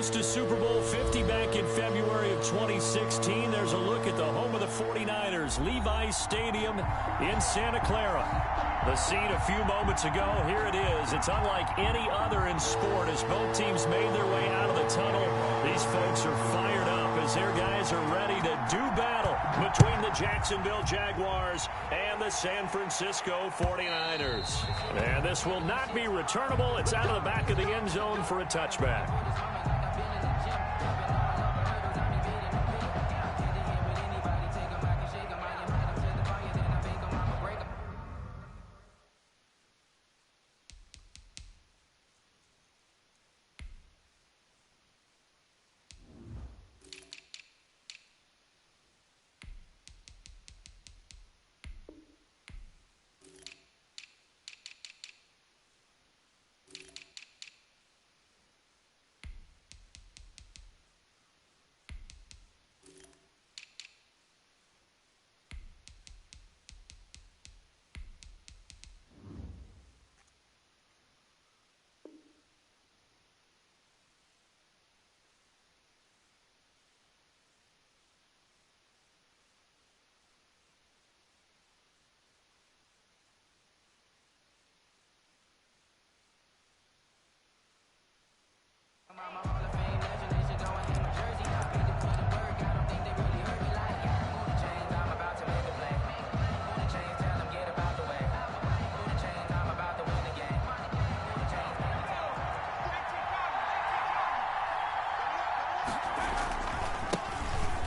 host to Super Bowl 50 back in February of 2016. There's a look at the home of the 49ers, Levi's Stadium in Santa Clara. The scene a few moments ago, here it is. It's unlike any other in sport as both teams made their way out of the tunnel. These folks are fired up as their guys are ready to do battle between the Jacksonville Jaguars and the San Francisco 49ers. And this will not be returnable. It's out of the back of the end zone for a touchback.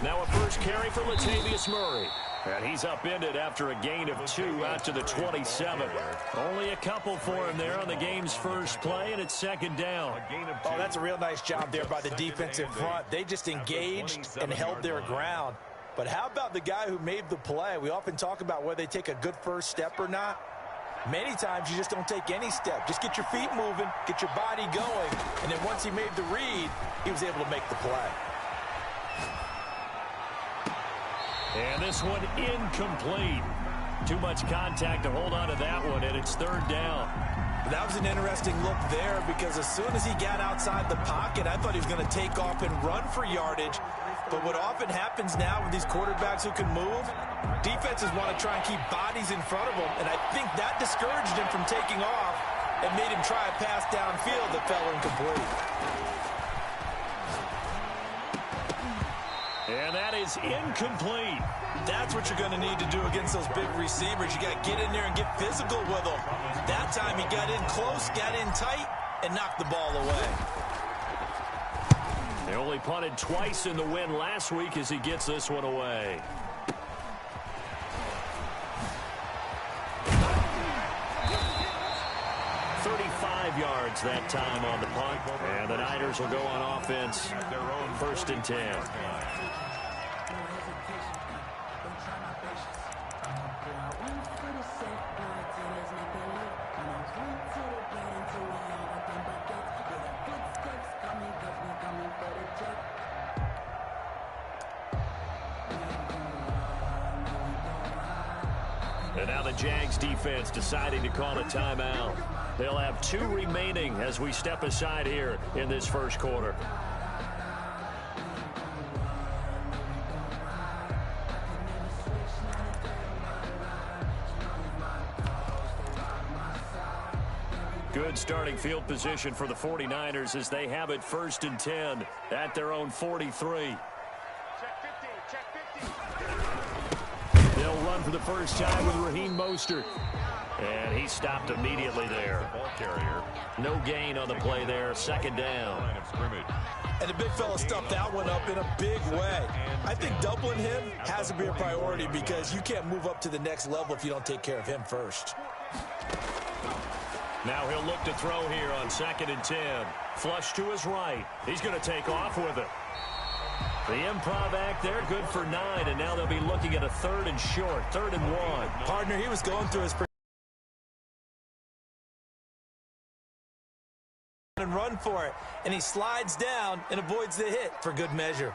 Now a first carry for Latavius Murray. And he's upended after a gain of 2 out to the 27. Only a couple for him there on the game's first play, and it's second down. Oh, that's a real nice job there by the defensive front. They just engaged and held their ground. But how about the guy who made the play? We often talk about whether they take a good first step or not. Many times you just don't take any step. Just get your feet moving, get your body going, and then once he made the read, he was able to make the play. And this one incomplete. Too much contact to hold on to that one, and it's third down. That was an interesting look there because as soon as he got outside the pocket, I thought he was going to take off and run for yardage. But what often happens now with these quarterbacks who can move, defenses want to try and keep bodies in front of them, and I think that discouraged him from taking off and made him try a pass downfield that fell incomplete. And that is incomplete. That's what you're going to need to do against those big receivers. You got to get in there and get physical with them. That time he got in close, got in tight, and knocked the ball away. They only punted twice in the win last week as he gets this one away. Yards that time on the punt, and the Niners will go on offense at their own 1st and 10. And now the Jags defense deciding to call a timeout. They'll have 2 remaining as we step aside here in this first quarter. Good starting field position for the 49ers as they have it 1st and 10 at their own 43. They'll run for the first time with Raheem Mostert. And he stopped immediately there. No gain on the play there. 2nd down. And the big fella stuffed that one up in a big way. I think doubling him has to be a priority because you can't move up to the next level if you don't take care of him first. Now he'll look to throw here on 2nd and 10. Flush to his right. He's going to take off with it. The improv act there, good for 9. And now they'll be looking at a 3rd and short. 3rd and 1. Partner, he was going through his and run for it, and he slides down and avoids the hit for good measure.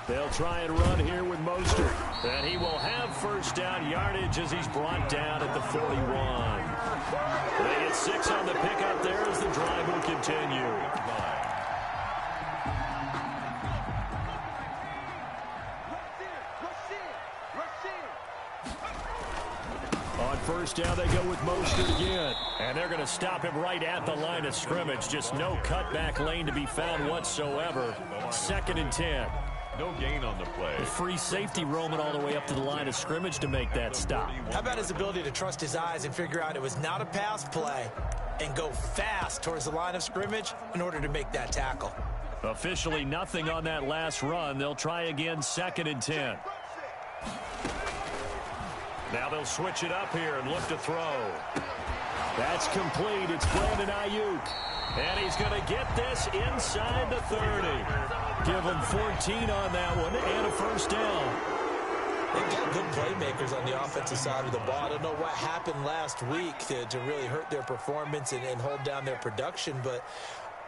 They'll try and run here with Mostert, and he will have first down yardage as he's brought down at the 41. They get 6 on the pickup there as the drive will continue. On first down, they go with Mostert again. And they're going to stop him right at the line of scrimmage. Just no cutback lane to be found whatsoever. 2nd and 10. No gain on the play. The free safety roaming all the way up to the line of scrimmage to make that stop. How about his ability to trust his eyes and figure out it was not a pass play and go fast towards the line of scrimmage in order to make that tackle? Officially nothing on that last run. They'll try again 2nd and 10. Now they'll switch it up here and look to throw. That's complete. It's Brandon Ayuk. And he's going to get this inside the 30. Give him 14 on that one and a first down. They've got good playmakers on the offensive side of the ball. I don't know what happened last week to really hurt their performance and hold down their production, but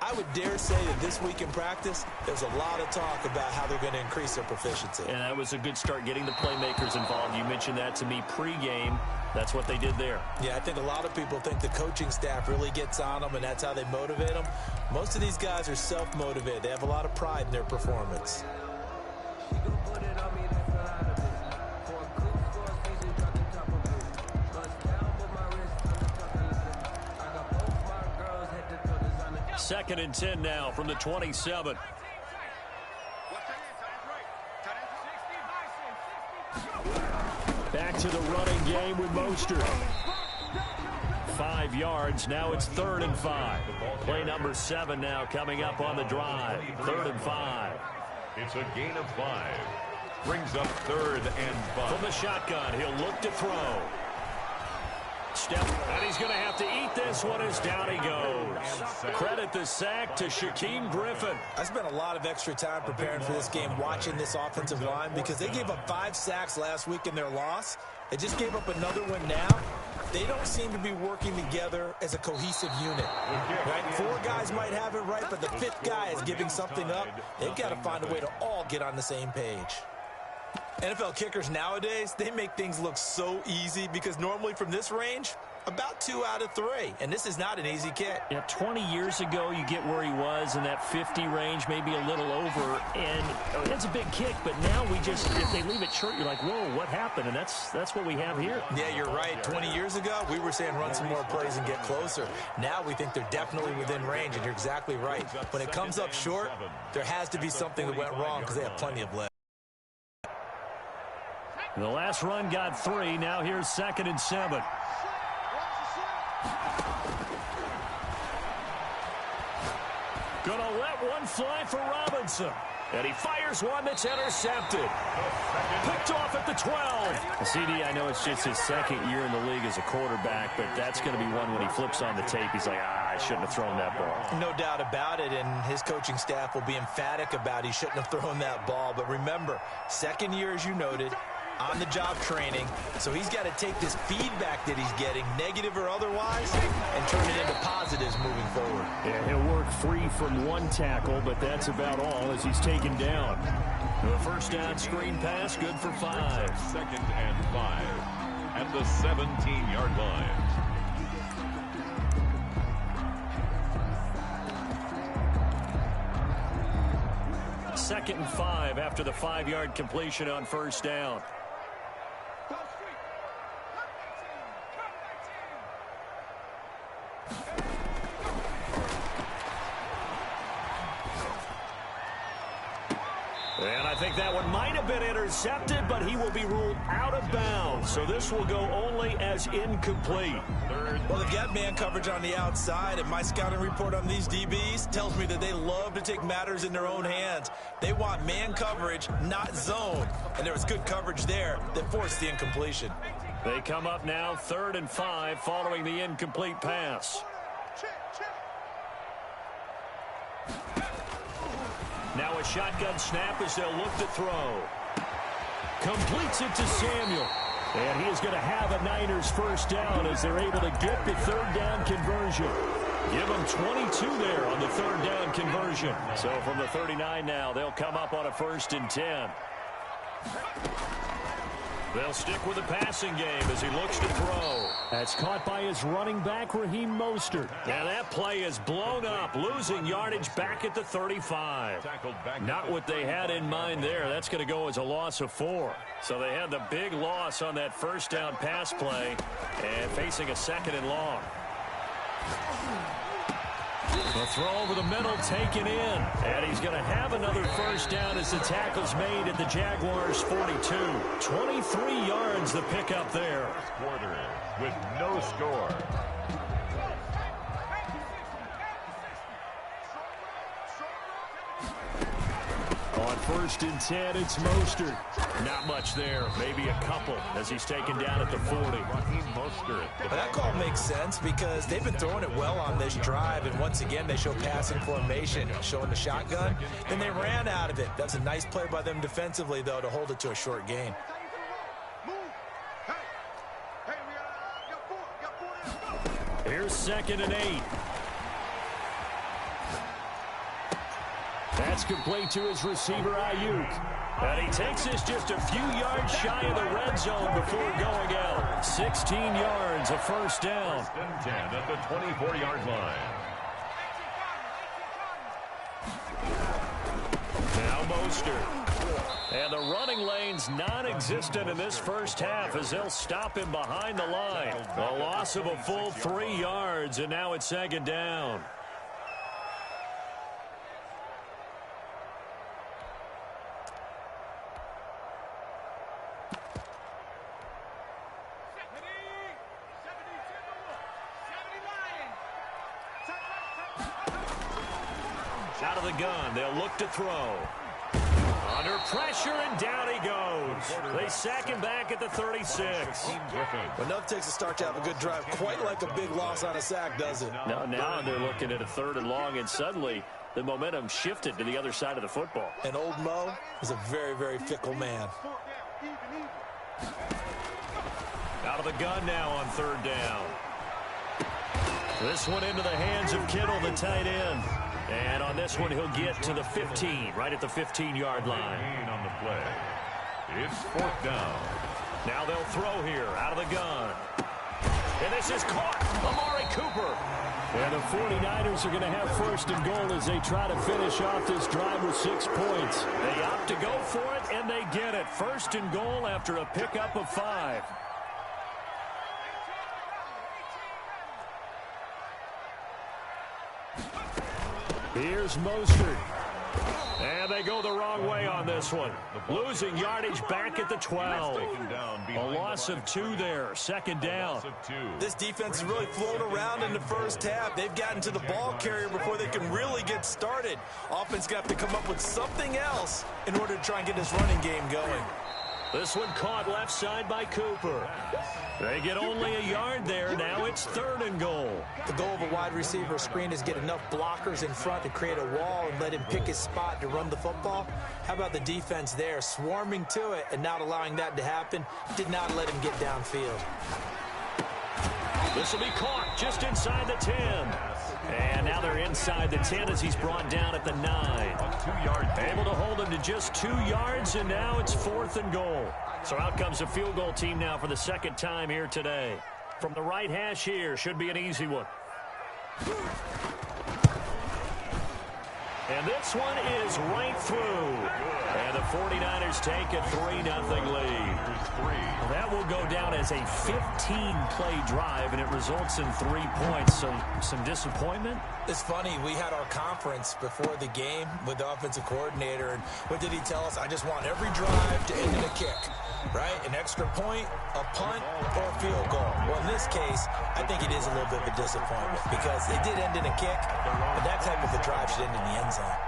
I would dare say that this week in practice, there's a lot of talk about how they're going to increase their proficiency. And that was a good start getting the playmakers involved. You mentioned that to me pregame. That's what they did there. Yeah, I think a lot of people think the coaching staff really gets on them, and that's how they motivate them. Most of these guys are self-motivated. They have a lot of pride in their performance. Second and 10 now from the 27. Back to the running game with Mostert. 5 yards. Now it's 3rd and 5. Play number 7 now coming up on the drive. 3rd and 5. It's a gain of 5. Brings up 3rd and 5. From the shotgun, he'll look to throw. Step, and he's going to have to eat this one as down he goes. Credit the sack to Shaquem Griffin. I spent a lot of extra time preparing for this game, watching this offensive line, because they gave up 5 sacks last week in their loss. They just gave up another one now. They don't seem to be working together as a cohesive unit. Right? 4 guys might have it right, but the 5th guy is giving something up. They've got to find a way to all get on the same page. NFL kickers nowadays, they make things look so easy because normally from this range, about 2 out of 3. And this is not an easy kick. Yeah, 20 years ago, you get where he was in that 50 range, maybe a little over. And that's a big kick, but now we just, if they leave it short, you're like, whoa, what happened? And that's what we have here. Yeah, you're right. 20 years ago, we were saying run some more plays and get closer. Now we think they're definitely within range, and you're exactly right. When it comes up short, there has to be something that went wrong because they have plenty of legs. The last run got 3. Now here's 2nd and 7. Gonna let one fly for Robinson. And he fires one that's intercepted. Picked off at the 12. CD, I know it's just his 2nd year in the league as a quarterback, but that's going to be one when he flips on the tape. He's like, I shouldn't have thrown that ball. No doubt about it, and his coaching staff will be emphatic about he shouldn't have thrown that ball. But remember, 2nd year, as you noted, on-the-job training, so he's got to take this feedback that he's getting, negative or otherwise, and turn it into positives moving forward. Yeah, he'll work free from 1 tackle, but that's about all as he's taken down. The first down screen pass, good for 5. 2nd and 5 at the 17-yard line. Second and 5 after the 5-yard completion on first down. And I think that one might have been intercepted, but he will be ruled out of bounds. So this will go only as incomplete. Well, they've got man coverage on the outside, and my scouting report on these DBs tells me that they love to take matters in their own hands. They want man coverage, not zone. And there was good coverage there that forced the incompletion. They come up now 3rd and 5 following the incomplete pass. Now a shotgun snap as they'll look to throw. Completes it to Samuel. And he is going to have a Niners first down as they're able to get the 3rd down conversion. Give them 22 there on the 3rd down conversion. So from the 39 now, they'll come up on a 1st and 10. They'll stick with the passing game as he looks to throw. That's caught by his running back, Raheem Mostert. And that play is blown up, losing yardage back at the 35. Not what they had in mind there. That's going to go as a loss of 4. So they had the big loss on that first down pass play and facing a 2nd and long. The throw over the middle taken in. And he's going to have another first down as the tackle's made at the Jaguars' 42. 23 yards the pickup there. Quarter with no score. On 1st and 10, it's Mostert. Not much there. Maybe a couple as he's taken down at the 40. Raheem Mostert. That call makes sense because they've been throwing it well on this drive, and once again they show passing formation, showing the shotgun, and they ran out of it. That's a nice play by them defensively, though, to hold it to a short gain. Here's 2nd and 8. That's complete to his receiver, Ayuk. And he takes this just a few yards shy of the red zone before going out. 16 yards, a first down. 1st and 10 at the 24-yard line. Now Mostert. And the running lane's non-existent in this first half as they'll stop him behind the line. A loss of a full 3 yards, and now it's 2nd down. Out of the gun, they'll look to throw. Under pressure, and down he goes. They sack him back at the 36. Well, enough takes a start to have a good drive. Quite like a big loss on a sack, does it? Now they're looking at a 3rd and long, and suddenly the momentum shifted to the other side of the football. And old Mo is a very, very fickle man. Out of the gun now on 3rd down. This one into the hands of Kittle, the tight end. And on this one, he'll get to the 15, right at the 15-yard line. On the play. It's 4th down. Now they'll throw here, out of the gun. And this is caught. Amari Cooper. And the 49ers are going to have 1st and goal as they try to finish off this drive with 6 points. They opt to go for it, and they get it. 1st and goal after a pickup of 5. Here's Mostert. And they go the wrong way on this one. Losing yardage back at the 12. A loss of 2 there. 2nd down. This defense has really flown around in the first half. They've gotten to the ball carrier before they can really get started. Offense going to have to come up with something else in order to try and get this running game going. This one caught left side by Cooper. They get only a yard there. Now it's 3rd and goal. The goal of a wide receiver screen is get enough blockers in front to create a wall and let him pick his spot to run the football. How about the defense there, swarming to it and not allowing that to happen? Did not let him get downfield. This will be caught just inside the 10. And now they're inside the 10 as he's brought down at the 9. 2 yards. Able to hold him to just 2 yards, and now it's 4th and goal. So out comes the field goal team now for the 2nd time here today. From the right hash here, should be an easy one. And this one is right through. And the 49ers take a 3-0 lead. Well, that will go down as a 15-play drive, and it results in 3 points. So some disappointment. It's funny, we had our conference before the game with the offensive coordinator, and what did he tell us? I just want every drive to end in a kick, right? An extra point, a punt, or a field goal. Well, in this case, I think it is a little bit of a disappointment because it did end in a kick, but that type of a drive should end in the end zone.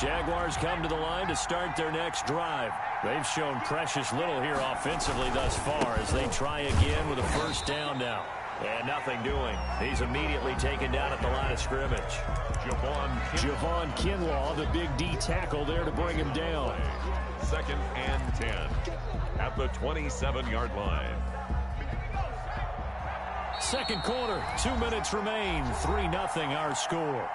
Jaguars come to the line to start their next drive. They've shown precious little here offensively thus far as they try again with a 1st down now. And nothing doing. He's immediately taken down at the line of scrimmage. Javon Kinlaw, the big D tackle there to bring him down. 2nd and 10 at the 27-yard line. 2nd quarter, 2 minutes remain. 3-0 our score.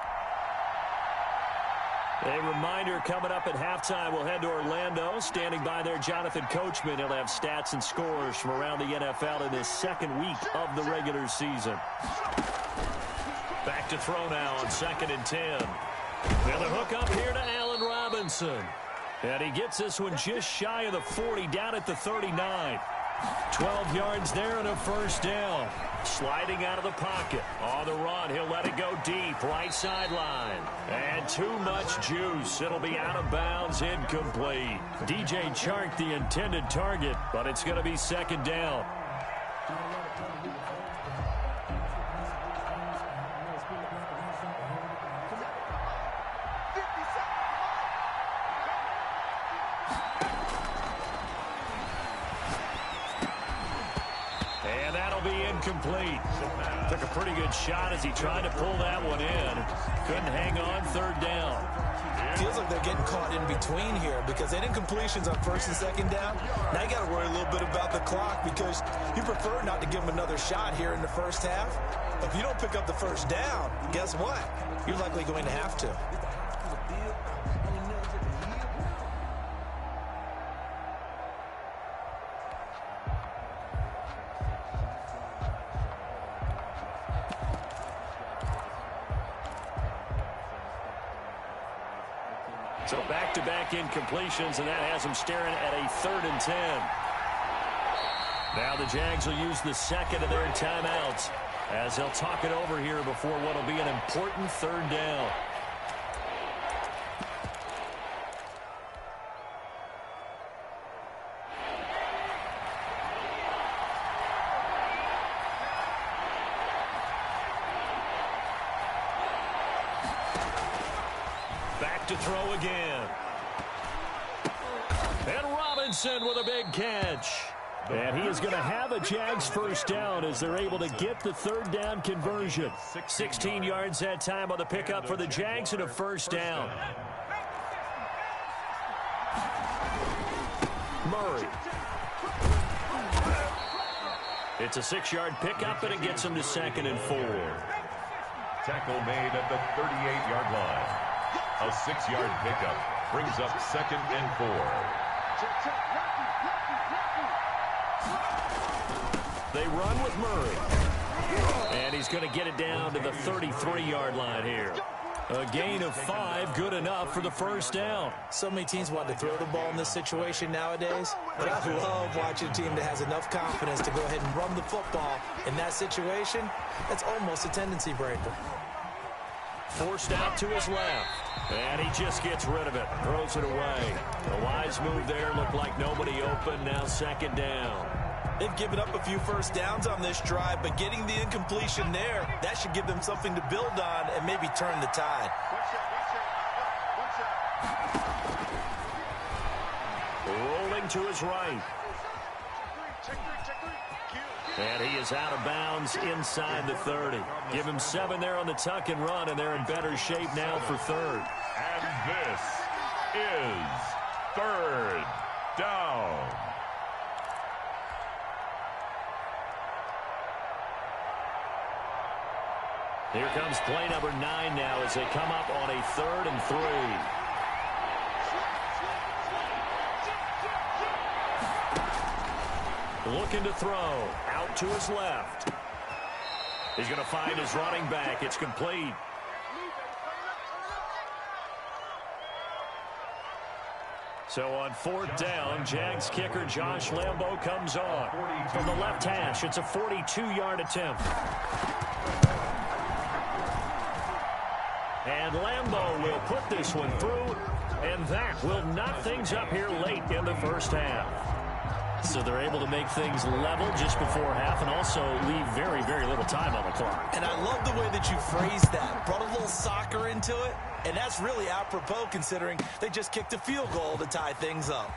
A reminder coming up at halftime, we'll head to Orlando. Standing by there, Jonathan Coachman. He'll have stats and scores from around the NFL in this second week of the regular season. Back to throw now on 2nd and 10. And the hook up here to Allen Robinson. And he gets this one just shy of the 40, down at the 39. 12 yards there and a first down. Sliding out of the pocket. On the run, he'll let it go deep. Right sideline. And too much juice. It'll be out of bounds, incomplete. DJ Chark, the intended target, but it's going to be 2nd down. Complete. Took a pretty good shot as he tried to pull that one in. Couldn't hang on. 3rd down. Feels like they're getting caught in between here because they did incompletions on 1st and 2nd down. Now you got to worry a little bit about the clock because you prefer not to give them another shot here in the first half. If you don't pick up the first down, guess what? You're likely going to have to. So back-to-back incompletions, and that has them staring at a 3rd and 10. Now the Jags will use the second of their timeouts as they'll talk it over here before what will be an important 3rd down. To throw again. And Robinson with a big catch. And he is going to have a Jags first down as they're able to get the 3rd down conversion. 16 yards that time on the pickup for the Jags and a first down. Murray. It's a 6-yard pickup, and it gets him to 2nd and 4. Tackle made at the 38-yard line. A 6-yard pickup brings up 2nd and 4. They run with Murray. And he's going to get it down to the 33-yard line here. A gain of 5, good enough for the first down. So many teams want to throw the ball in this situation nowadays, but I love watching a team that has enough confidence to go ahead and run the football. In that situation, that's almost a tendency breaker. Forced out to his left. And he just gets rid of it. Throws it away. A wise move there. Looked like nobody open. Now 2nd down. They've given up a few first downs on this drive, but getting the incompletion there, that should give them something to build on and maybe turn the tide. Rolling to his right. And he is out of bounds inside the 30. Give him 7 there on the tuck and run, and they're in better shape now for 3rd. And this is 3rd down. Here comes play number 9 now as they come up on a 3rd and 3. Looking to throw. Out to his left. He's going to find his running back. It's complete. So on 4th down, Jags kicker Josh Lambo comes on. From the left hash, it's a 42-yard attempt. And Lambo will put this one through, and that will knock things up here late in the first half. So they're able to make things level just before half and also leave very, very little time on the clock. And I love the way that you phrased that. Brought a little soccer into it, and that's really apropos considering they just kicked a field goal to tie things up.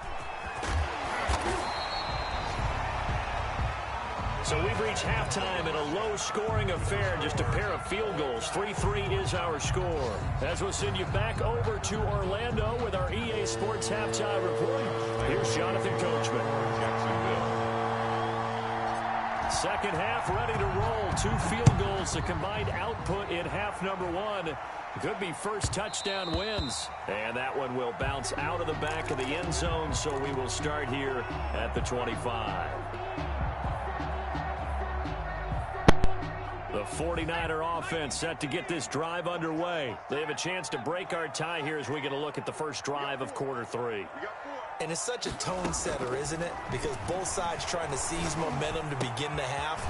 So we've reached halftime in a low-scoring affair, just a pair of field goals. 3-3 is our score. As we'll send you back over to Orlando with our EA Sports Halftime Report, here's Jonathan Coachman. Second half ready to roll. 2 field goals, the combined output in half number 1. Could be first touchdown wins. And that one will bounce out of the back of the end zone, so we will start here at the 25. The 49er offense set to get this drive underway. They have a chance to break our tie here as we get a look at the first drive of quarter 3. And it's such a tone setter, isn't it? Because both sides trying to seize momentum to begin the half.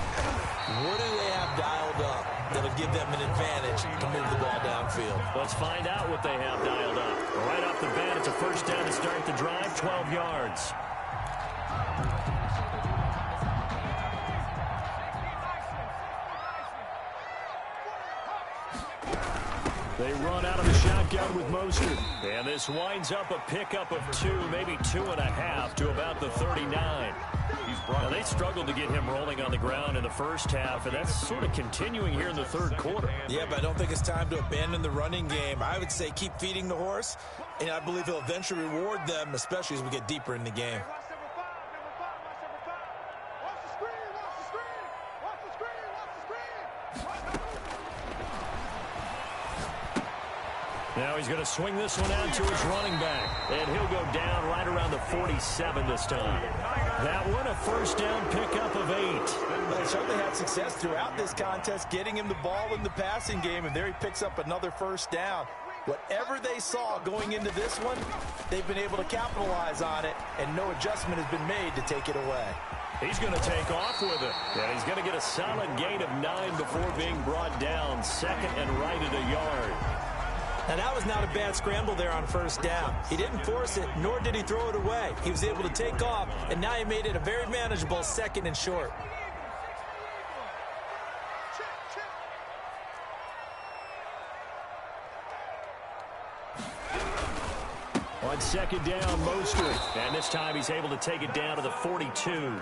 What do they have dialed up that'll give them an advantage to move the ball downfield? Let's find out what they have dialed up. Right off the bat, it's a first down to start the drive, 12 yards. They run out of the shotgun with Mostert. And this winds up a pickup of 2, maybe 2.5 to about the 39. Now, they struggled to get him rolling on the ground in the first half, and that's sort of continuing here in the third quarter. Yeah, but I don't think it's time to abandon the running game. I would say keep feeding the horse, and I believe he'll eventually reward them, especially as we get deeper in the game. Now he's going to swing this one out to his running back, and he'll go down right around the 47 this time. That one, a first down pickup of 8. Well, they certainly had success throughout this contest, getting him the ball in the passing game, and there he picks up another first down. Whatever they saw going into this one, they've been able to capitalize on it, and no adjustment has been made to take it away. He's going to take off with it, and he's going to get a solid gain of 9 before being brought down, second and right at a yard. Now, that was not a bad scramble there on first down. He didn't force it, nor did he throw it away. He was able to take off, and now he made it a very manageable second and short. On second down, Mostert, and this time he's able to take it down to the 42.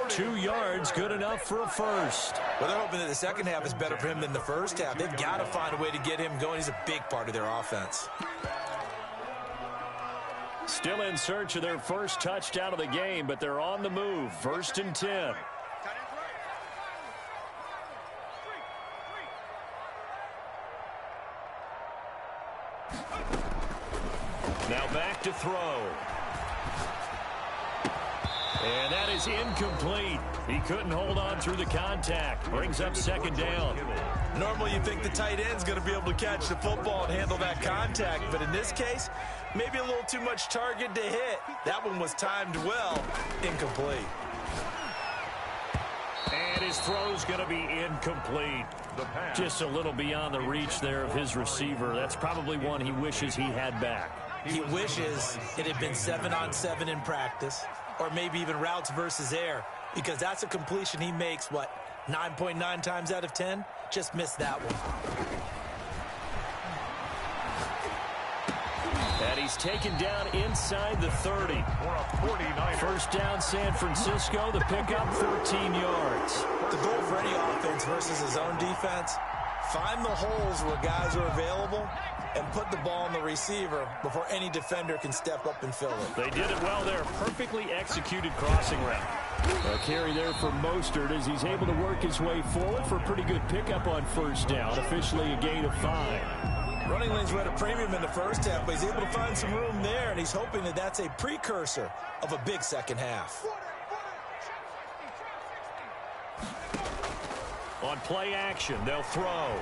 2 yards, good enough for a first. Well, they're hoping that the second half is better for him than the first half. They've got to find a way to get him going. He's a big part of their offense. Still in search of their first touchdown of the game, but they're on the move. First and 10. Now back to throw. And that is incomplete. He couldn't hold on through the contact. Brings up second down. Normally you think the tight end's going to be able to catch the football and handle that contact, but in this case, maybe a little too much target to hit. That one was timed well. Incomplete. And his throw's going to be incomplete. Just a little beyond the reach there of his receiver. That's probably one he wishes he had back. He wishes it had been 7-on-7 in practice, or maybe even routes versus air, because that's a completion he makes, 9.9 times out of 10? Just missed that one. And he's taken down inside the 30. First down, San Francisco. The pickup, 14 yards. The goal for any offense versus his own defense, find the holes where guys are available and put the ball on the receiver before any defender can step up and fill it. They did it well there. Perfectly executed crossing route. A carry there for Mostert as he's able to work his way forward for a pretty good pickup on first down. Officially a gain of 5. Running lanes were at a premium in the first half, but he's able to find some room there, and he's hoping that that's a precursor of a big second half. On play action, they'll throw.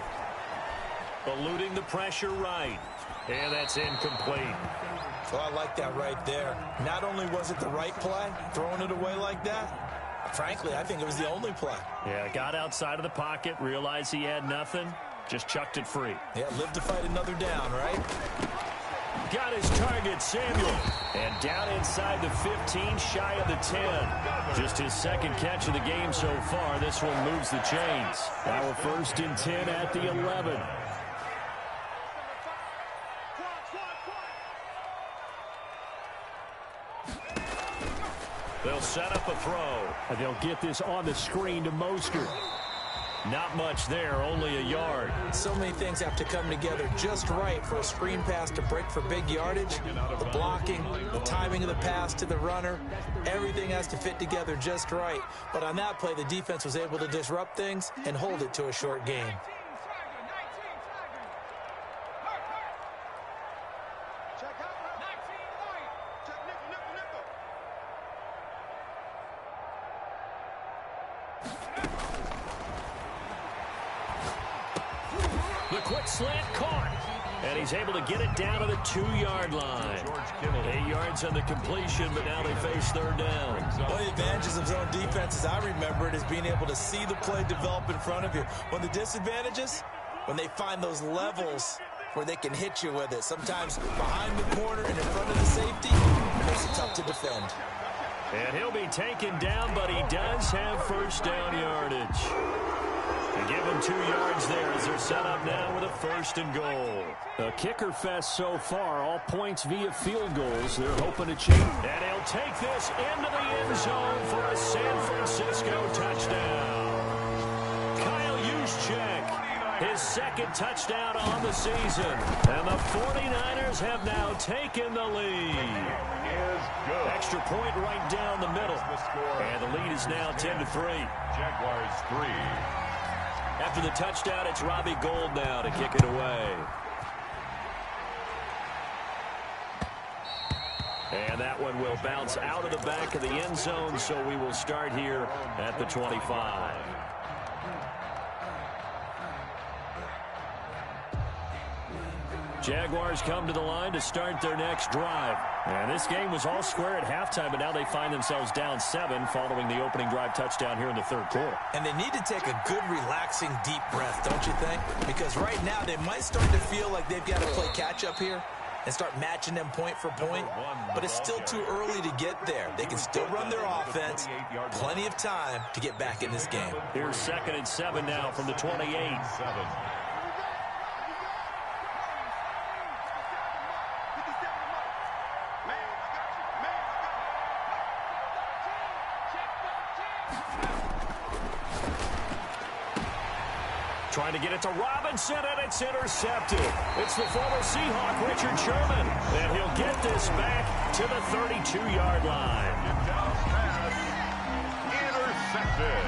Eluding the pressure right. And that's incomplete. Well, I like that right there. Not only was it the right play, throwing it away like that, frankly, I think it was the only play. Yeah, got outside of the pocket, realized he had nothing, just chucked it free. Yeah, live to fight another down, right? Got his target, Samuel. And down inside the 15, shy of the 10. Just his second catch of the game so far. This one moves the chains. Now first and 10 at the 11. They'll set up a throw. And they'll get this on the screen to Mostert. Not much there, only a yard. So many things have to come together just right for a screen pass to break for big yardage. The blocking, the timing of the pass to the runner, everything has to fit together just right. But on that play, the defense was able to disrupt things and hold it to a short gain. quick slant caught. And he's able to get it down to the 2-yard line. 8 yards on the completion, but now they face third down. One of the advantages of zone defense, as I remember it, is being able to see the play develop in front of you. One of the disadvantages, when they find those levels where they can hit you with it. Sometimes behind the corner and in front of the safety, it makes it tough to defend. And he'll be taken down, but he does have first down yardage. They give him 2 yards there as they're set up now with a 1st and goal. A kicker fest so far, all points via field goals. They're hoping to change. And he'll take this into the end zone for a San Francisco touchdown. Kyle Juszczyk, his 2nd touchdown on the season. And the 49ers have now taken the lead. Extra point right down the middle. And the lead is now 10-3. Jaguars 3. After the touchdown, it's Robbie Gould now to kick it away. And that one will bounce out of the back of the end zone, so we will start here at the 25. Jaguars come to the line to start their next drive. And this game was all square at halftime, but now they find themselves down 7 following the opening drive touchdown here in the 3rd quarter. And they need to take a good, relaxing, deep breath, don't you think? Because right now they might start to feel like they've got to play catch-up here and start matching them point for point. But it's still too early to get there. They can still run their offense. Plenty of time to get back in this game. Here's 2nd and 7 now from the 28. Trying to get it to Robinson, and it's intercepted. It's the former Seahawk, Richard Sherman. And he'll get this back to the 32-yard line. Intercepted.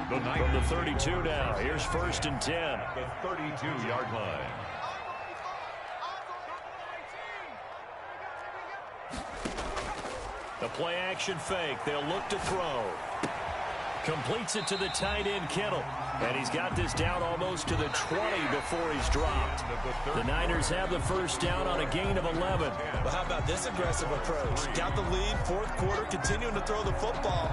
From the 32 now, here's 1st and 10. The 32-yard line. The play-action fake. They'll look to throw. Completes it to the tight end, Kittle. And he's got this down almost to the 20 before he's dropped. The Niners have the first down on a gain of 11. Well, how about this aggressive approach? Got the lead, 4th quarter, continuing to throw the football.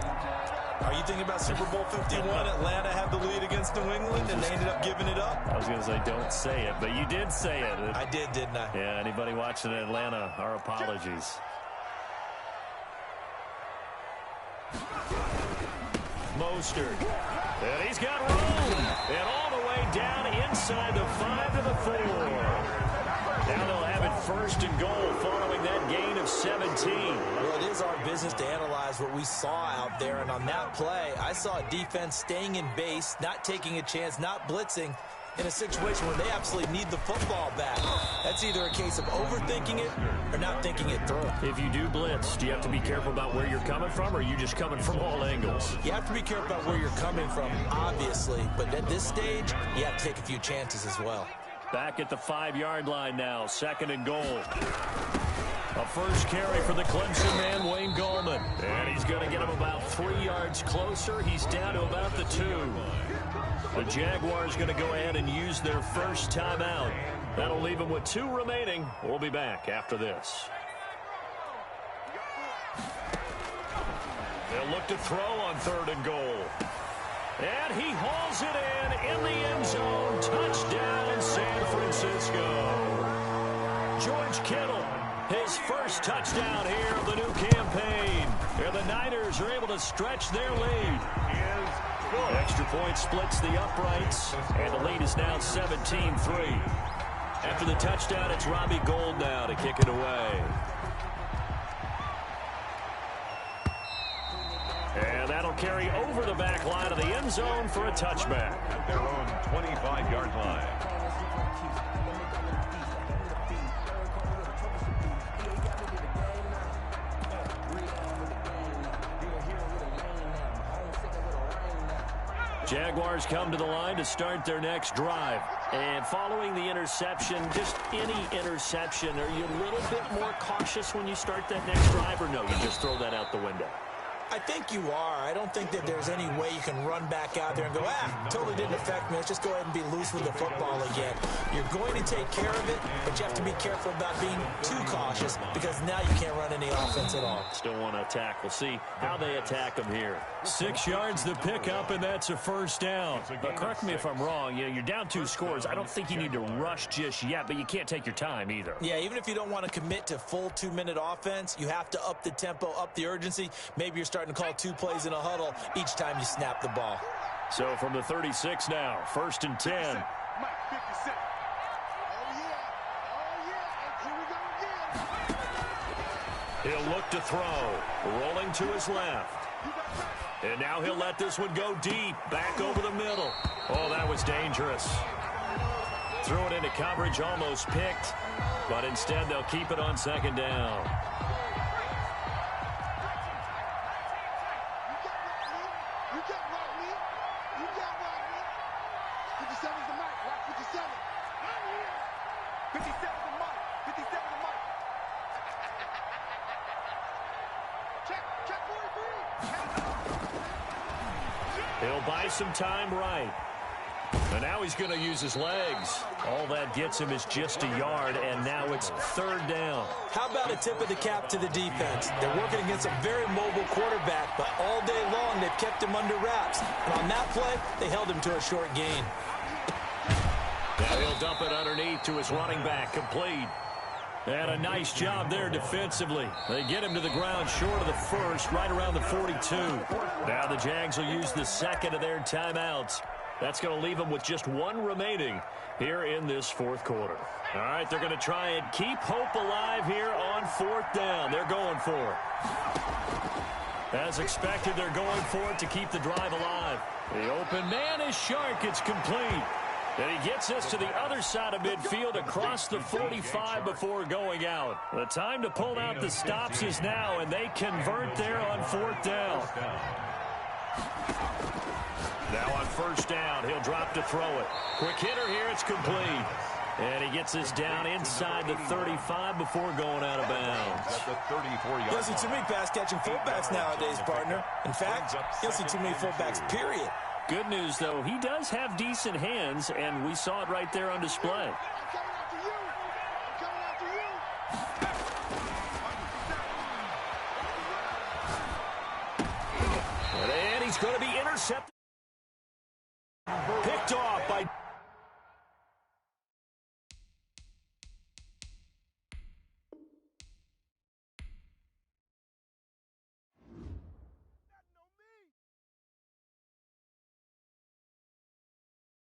Are you thinking about Super Bowl 51? Atlanta had the lead against New England, and they ended up giving it up. I was going to say, don't say it, but you did say it. I did, didn't I? Yeah, anybody watching Atlanta, our apologies. Mostert. And he's got room. And all the way down inside the 5 to the 4. Now they'll have it 1st and goal following that gain of 17. Well, it is our business to analyze what we saw out there. And on that play, I saw a defense staying in base, not taking a chance, not blitzing, in a situation where they absolutely need the football back. That's either a case of overthinking it or not thinking it through. If you do blitz, do you have to be careful about where you're coming from, or are you just coming from all angles? You have to be careful about where you're coming from, obviously. But at this stage, you have to take a few chances as well. Back at the 5-yard line now, 2nd and goal. A first carry for the Clemson man, Wayne Gallman. And he's going to get him about 3 yards closer. He's down to about the 2. The Jaguars going to go ahead and use their first timeout. That'll leave them with 2 remaining. We'll be back after this. They'll look to throw on 3rd and goal. And he hauls it in the end zone. Touchdown, San Francisco. George Kittle, his first touchdown here of the new campaign. And the Niners are able to stretch their lead. Extra point splits the uprights, and the lead is now 17-3. After the touchdown, it's Robbie Gould now to kick it away. And that'll carry over the back line of the end zone for a touchback. At their own 25-yard line. Jaguars come to the line to start their next drive. And following the interception, just any interception, are you a little bit more cautious when you start that next drive, or no, you just throw that out the window? I think you are. I don't think that there's any way you can run back out there and go, totally didn't affect me. Let's just go ahead and be loose with the football again. You're going to take care of it, but you have to be careful about being too cautious because now you can't run any offense at all. Still want to attack. We'll see how they attack them here. 6 yards the pickup, and that's a first down. But correct me if I'm wrong. You know, you're down 2 scores. I don't think you need to rush just yet, but you can't take your time either. Yeah, even if you don't want to commit to full 2-minute offense, you have to up the tempo, up the urgency. Maybe you're starting to call 2 plays in a huddle each time you snap the ball. So from the 36 now, 1st and 10. He'll look to throw, rolling to his left. And now he'll let this one go deep, back over the middle. Oh, that was dangerous. Threw it into coverage, almost picked, but instead they'll keep it on 2nd down. He'll buy some time right. And now he's going to use his legs. All that gets him is just a yard, and now it's 3rd down. How about a tip of the cap to the defense? They're working against a very mobile quarterback, but all day long they've kept him under wraps. And on that play, they held him to a short gain. Now he'll dump it underneath to his running back, complete. And a nice job there defensively. They get him to the ground short of the 1st, right around the 42. Now the Jags will use the 2nd of their timeouts. That's going to leave them with just 1 remaining here in this 4th quarter. All right, they're going to try and keep hope alive here on 4th down. They're going for it. As expected, they're going for it to keep the drive alive. The open man is Shark. It's complete. And he gets us to the other side of midfield across the 45 before going out. The time to pull out the stops is now, and they convert there on 4th down. Now on 1st down, he'll drop to throw it. Quick hitter here, it's complete. And he gets us down inside the 35 before going out of bounds. You don't see too many pass-catching fullbacks nowadays, partner. In fact, you don't see too many fullbacks, period. Good news, though, he does have decent hands, and we saw it right there on display. And he's going to be intercepted. Picked off by...